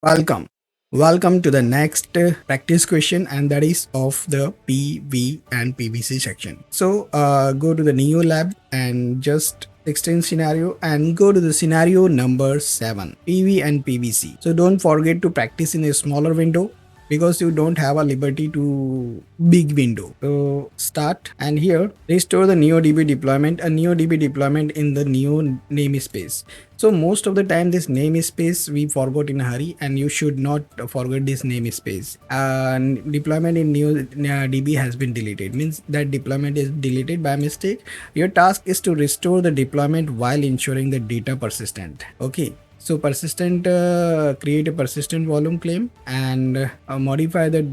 Welcome. Welcome to the next practice question, and that is of the PV and PVC section. So go to the Neo lab and just extend scenario and go to the scenario number 7, PV and PVC. So don't forget to practice in a smaller window because you don't have a liberty to big window. So start, and here restore the NeoDB deployment, a NeoDB deployment in the Neo namespace. So most of the time this namespace we forgot in a hurry, and you should not forget this namespace. Deployment in NeoDB has been deleted, means that deployment is deleted by mistake. Your task is to restore the deployment while ensuring the data persistent. Okay. So persistent, create a persistent volume claim and modify the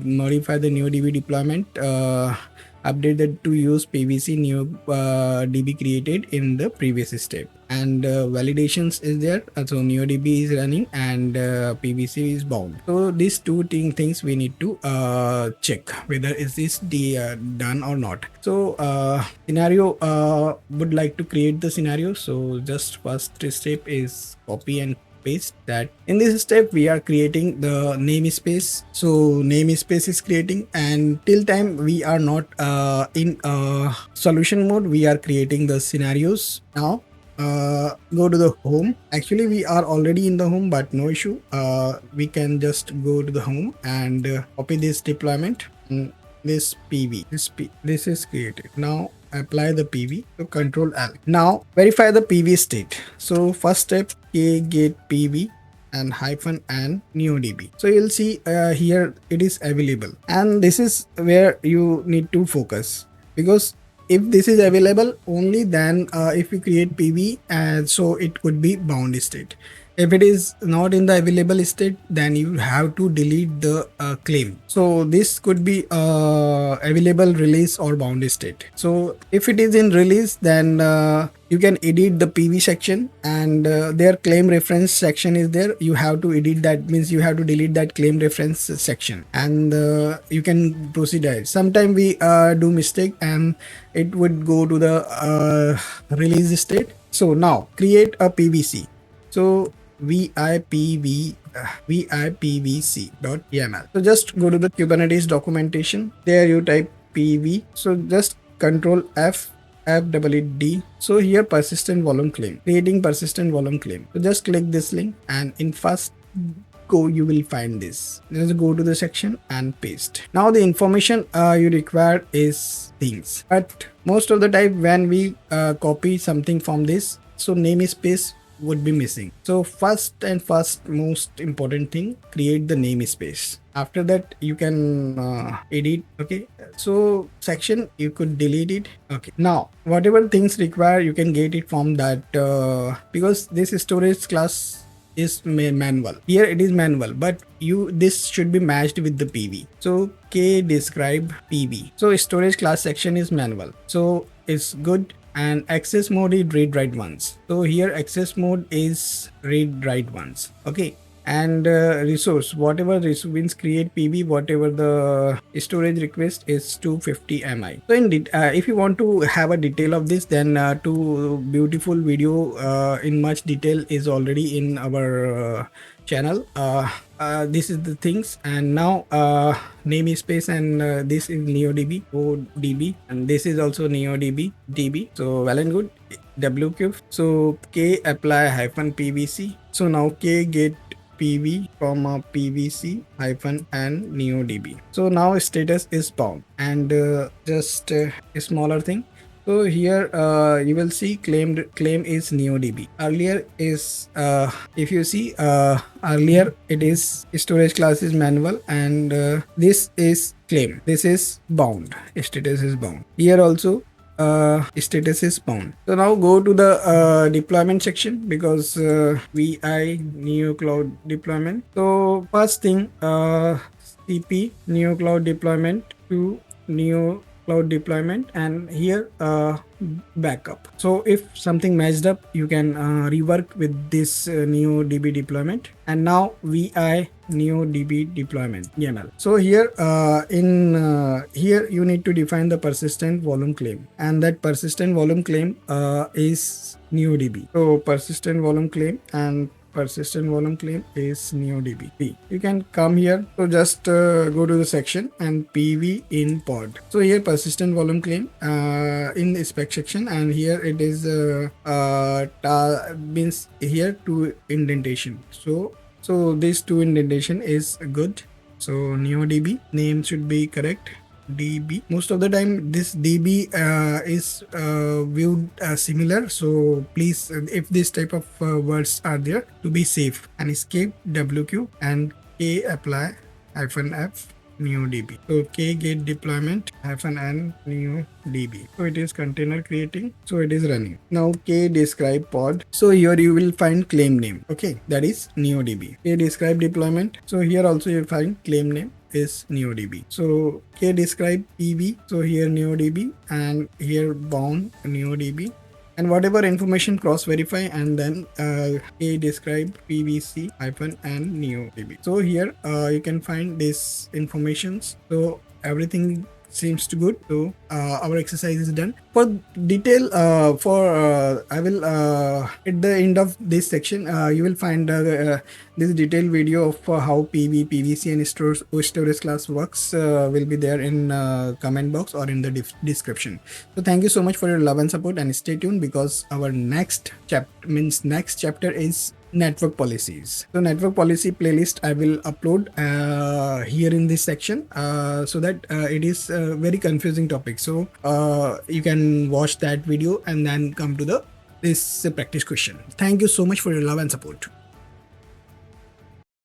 modify the new DB deployment. Update that to use PVC new DB created in the previous step, and validations is there. So NeoDB is running and PVC is bound. So these two things we need to check whether is this done or not. So scenario, would like to create the scenario. So just first step is copy and paste that. In this step we are creating the namespace. So namespace is creating, and till time we are not in solution mode, we are creating the scenarios. Now go to the home. Actually we are already in the home, but no issue. We can just go to the home and copy this deployment. This PV, this is created. Now apply the PV. So Control L. Now verify the PV state. So first step, get PV and -n NeoDB. So you'll see here it is available, and this is where you need to focus, because if this is available only, then if you create PV, so it could be bound state. If it is not in the available state, then you have to delete the claim. So this could be available, release, or bound state. So if it is in release, then you can edit the PV section, and their claim reference section is there. You have to edit that, means you have to delete that claim reference section, and you can proceed ahead. Sometimes we do mistake and it would go to the release state. So now create a PVC. So vipvc.yaml. So just go to the Kubernetes documentation. There you type PV. So just Control F FEED. So here persistent volume claim, creating persistent volume claim. So just click this link, and in first go you will find this. Just go to the section and paste. Now the information you require is things, but most of the time when we copy something from this, so namespace would be missing. So first most important thing, create the namespace. After that you can edit. Okay, so section you could delete it. Okay, now whatever things require you can get it from that, because this storage class is manual. Here it is manual, but this should be matched with the PV. So k describe PV. So storage class section is manual, so it's good. And access mode is read write once. So here access mode is read write once. Okay, and resource, whatever means create PV, whatever the storage request is 250 MI. So if you want to have a detail of this, then two beautiful video in much detail is already in our channel. This is the things, and now namespace, and this is NeoDB ODB, and this is also NeoDB DB. So well and good. WQ. So k apply -PVC. So now k get PV, PVC and NeoDB. So now status is bound, and just a smaller thing. So here you will see claim is NeoDB. Earlier is if you see earlier it is storage class is manual, and this is claim. This is bound. Status is bound. Here also status is bound. So now go to the deployment section, because VI Neokloud deployment. So first thing, CP Neokloud deployment to Neokloud deployment, and here backup. So if something messed up, you can rework with this NeoDB deployment. And now VI NeoDB deployment YAML. So here here you need to define the persistent volume claim, and that persistent volume claim is NeoDB. So persistent volume claim, and persistent volume claim is NeoDB. You can come here. So just go to the section and PV in pod. So here persistent volume claim in the spec section, and here it is means here 2 indentation. So this 2 indentation is good. So NeoDB name should be correct. DB. Most of the time this DB is viewed similar, so please, if this type of words are there, to be safe, and escape WQ and K apply -f NeoDB. So K get deployment -n NeoDB. So it is container creating, so it is running. Now K describe pod. So here you will find claim name. Okay, that is NeoDB. K describe deployment. So here also you find claim name is NeoDB. So K describe PV. So here NeoDB, and here bound NeoDB. And whatever information cross verify, and then K describe PVC -n NeoDB. So here you can find this informations. So everything seems to good. So our exercise is done. For detail, I will at the end of this section you will find this detailed video of how PV, PVC and storage class works will be there in comment box or in the description. So thank you so much for your love and support, and stay tuned, because our next chapter is network policies. So network policy playlist I will upload here in this section, so that it is a very confusing topic. So you can watch that video and then come to this practice question. Thank you so much for your love and support.